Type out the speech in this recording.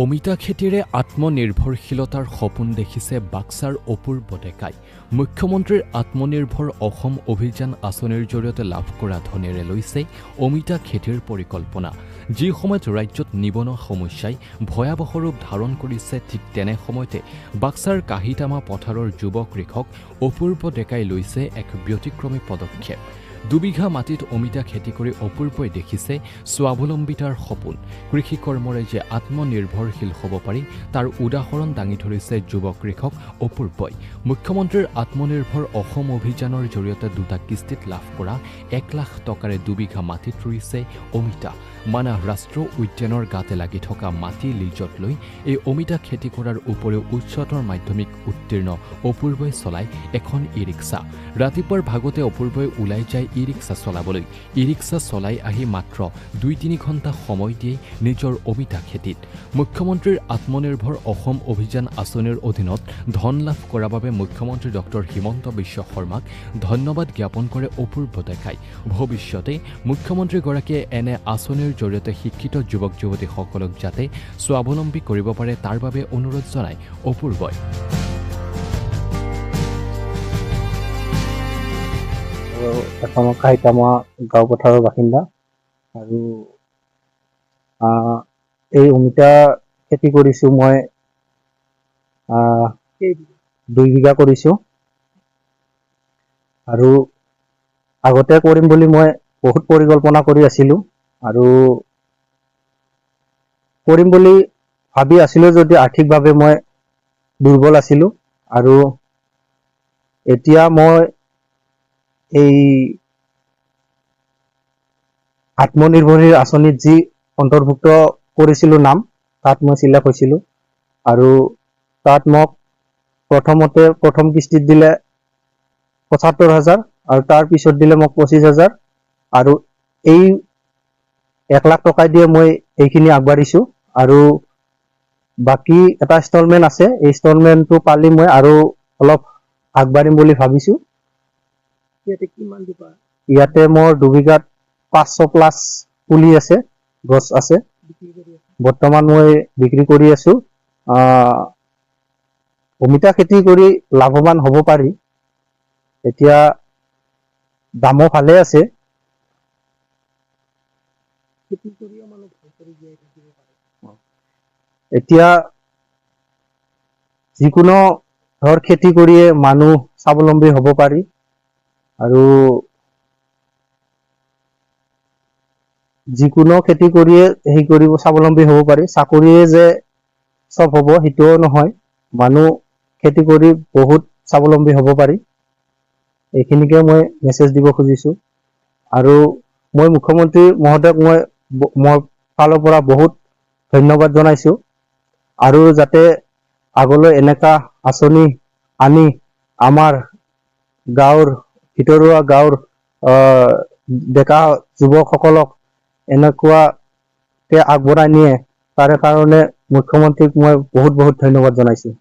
অমিতা খেতিৰে আত্মনিৰ্ভৰশীলতাৰ সপোন দেখিছে বাক্সাৰ অপূৰ্ব ডেকাই। মুখ্যমন্ত্ৰীৰ আত্মনিৰ্ভৰ অসম অভিযান আঁচনিৰ জৰিয়তে লাভ কৰা ধনেৰে লৈছে অমিতা খেতিৰ পৰিকল্পনা। যি সময়ত ৰাজ্যত নিবনুৱা সমস্যাই ভয়াৱহ ৰূপ ধাৰণ কৰিছে, ঠিক তেনে সময়তে বাক্সাৰ কাহিতামা পথাৰৰ যুৱ কৃষক অপূৰ্ব ডেকাই লৈছে এক ব্যতিক্ৰমী পদক্ষেপ। 2 বিঘা মাটিত অমিতা খেতি কৰি অপূৰ্বই দেখিছে স্বাৱলম্বিতাৰ সপোন। কৃষি কৰ্মৰে যে আত্মনিৰ্ভৰশীল হ'ব পাৰি তাৰ উদাহৰণ দাঙি ধৰিছে যুৱ কৃষক অপূৰ্বই। মুখ্যমন্ত্ৰীৰ আত্মনিৰ্ভৰ অসম অভিযানৰ জৰিয়তে 2টা কিস্তিত লাভ কৰা 1 লাখ টকাৰে 2 বিঘা মাটিত ৰুইছে অমিতা। মানাহ ৰাষ্ট্ৰীয় উদ্যানৰ গাতে লাগি থকা মাটি লিজত লৈ এই অমিতা খেতি কৰাৰ উপৰিও উচ্চতৰ মাধ্যমিক উত্তীৰ্ণ অপূৰ্বই চলায় এখন ই-ৰিক্সা। ৰাতিপুৱাৰ ভাগতে অপূৰ্বই ওলাই যায় ই-ৰিক্সা চলাবলৈ। ই-ৰিক্সা চলাই আহি মাত্ৰ 2-3 ঘণ্টা সময় দিয়ে নিজৰ অমিতা খেতিত। মুখ্যমন্ত্ৰীৰ আত্মনিৰ্ভৰ অসম অভিযান আঁচনিৰ অধীনত ধন লাভ কৰাৰ বাবে মুখ্যমন্ত্ৰী ডক্টৰ হিমন্ত বিশ্ব শৰ্মাক ধন্যবাদ জ্ঞাপন কৰে অপূৰ্ব ডেকাই। ভৱিষ্যতে মুখ্যমন্ত্ৰীগৰাকীয়ে এনে আঁচনিৰ জৰিয়তে শিক্ষিত যুৱক যুৱতীসকলক যাতে স্বাৱলম্বী কৰিব পাৰে তাৰ বাবে অনুৰোধ জনায় অপূৰ্বই। এখন কাহিতামা গাঁও পথাৰৰ বাসিন্দা আৰু এই অমিতা খেতি কৰিছোঁ মই 2 বিঘা কৰিছোঁ আৰু আগতে কৰিম বুলি মই বহুত পৰিকল্পনা কৰি আছিলোঁ আৰু কৰিম বুলি ভাবি আছিলোঁ যদি আৰ্থিকভাৱে মই দুৰ্বল আছিলোঁ আৰু এতিয়া মই এই আত্মনিৰ্ভৰশীল আঁচনিত যি অন্তৰ্ভুক্ত কৰিছিলোঁ নাম, তাত মই চিলেক্ট হৈছিলোঁ আৰু তাত মোক প্ৰথম কিস্তিত দিলে ৭৫,০০০ আৰু তাৰ পিছত দিলে মোক ২৫,০০০ আৰু এই 1 লাখ টকা দিয়ে মই এইখিনি আগবাঢ়িছোঁ আৰু বাকী এটা ইনষ্টলমেণ্ট আছে। এই ইনষ্টলমেণ্টটো পালি মই আৰু অলপ আগবাঢ়িম বুলি ভাবিছোঁ। ইয়াতে মোৰ 2 বিঘাত 500+ পুলি আছে, গছ আছে। বৰ্তমান মই বিক্ৰী কৰি আছোঁ। অমিতা খেতি কৰি লাভৱান হ'ব পাৰি। এতিয়া দামো ভালে আছে। এতিয়া যিকোনো খেতি কৰিয়ে মানুহ স্বাৱলম্বী হ'ব পাৰি আৰু যিকোনো খেতি কৰিয়ে স্বাৱলম্বী হ'ব পাৰি। চাকৰিয়ে যে চব হ'ব সেইটোও নহয়, মানুহ খেতি কৰি বহুত স্বাৱলম্বী হ'ব পাৰি। এইখিনিকে মই মেছেজ দিব খুজিছোঁ আৰু মই মুখ্যমন্ত্ৰী মহোদয়ক মই ফালৰ পৰা বহুত ধন্যবাদ জনাইছোঁ আৰু যাতে আগলৈ এনেকা আঁচনি আনি আমাৰ গাঁৱৰ ভিতৰুৱা গাঁৱৰ ডেকা যুৱকসকলক এনেকুৱাকে আগবঢ়াই নিয়ে, তাৰে কাৰণে মুখ্যমন্ত্ৰীক মই বহুত ধন্যবাদ জনাইছোঁ।